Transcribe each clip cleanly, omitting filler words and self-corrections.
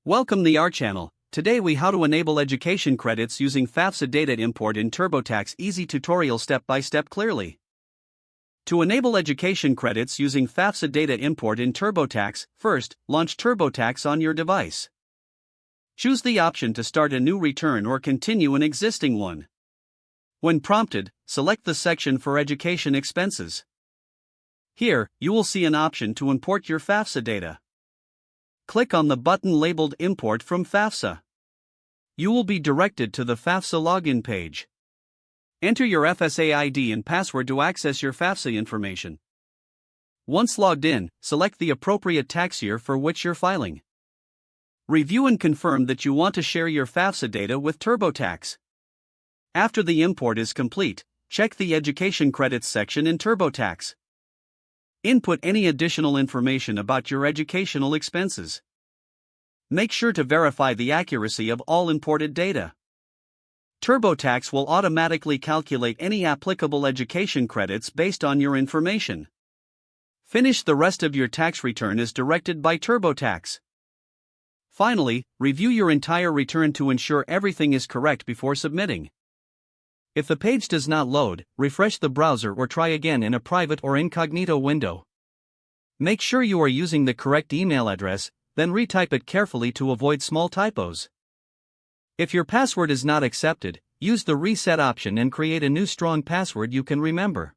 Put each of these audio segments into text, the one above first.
Welcome to our channel. Today we how to enable education credits using FAFSA data import in TurboTax. Easy tutorial step by step clearly. To enable education credits using FAFSA data import in TurboTax, first, launch TurboTax on your device. Choose the option to start a new return or continue an existing one. When prompted, select the section for education expenses. Here, you will see an option to import your FAFSA data. Click on the button labeled Import from FAFSA. You will be directed to the FAFSA login page. Enter your FSA ID and password to access your FAFSA information. Once logged in, select the appropriate tax year for which you're filing. Review and confirm that you want to share your FAFSA data with TurboTax. After the import is complete, check the Education Credits section in TurboTax. Input any additional information about your educational expenses. Make sure to verify the accuracy of all imported data. TurboTax will automatically calculate any applicable education credits based on your information. Finish the rest of your tax return as directed by TurboTax. Finally, review your entire return to ensure everything is correct before submitting. If the page does not load, refresh the browser or try again in a private or incognito window. Make sure you are using the correct email address, then retype it carefully to avoid small typos. If your password is not accepted, use the reset option and create a new strong password you can remember.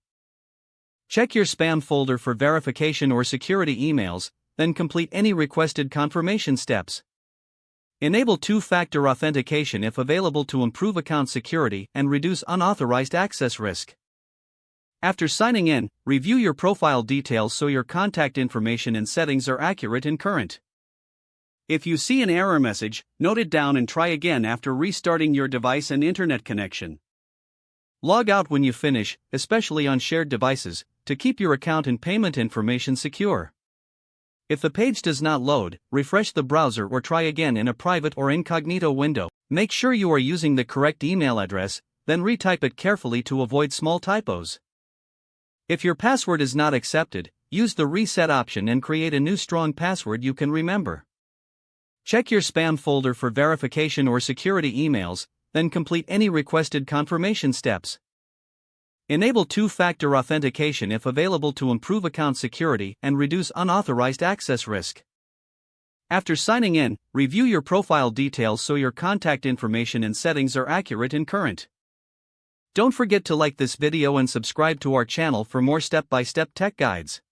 Check your spam folder for verification or security emails, then complete any requested confirmation steps. Enable two-factor authentication if available to improve account security and reduce unauthorized access risk. After signing in, review your profile details so your contact information and settings are accurate and current. If you see an error message, note it down and try again after restarting your device and internet connection. Log out when you finish, especially on shared devices, to keep your account and payment information secure. If the page does not load, refresh the browser or try again in a private or incognito window. Make sure you are using the correct email address, then retype it carefully to avoid small typos. If your password is not accepted, use the reset option and create a new strong password you can remember. Check your spam folder for verification or security emails, then complete any requested confirmation steps. Enable two-factor authentication if available to improve account security and reduce unauthorized access risk. After signing in, review your profile details so your contact information and settings are accurate and current. Don't forget to like this video and subscribe to our channel for more step-by-step tech guides.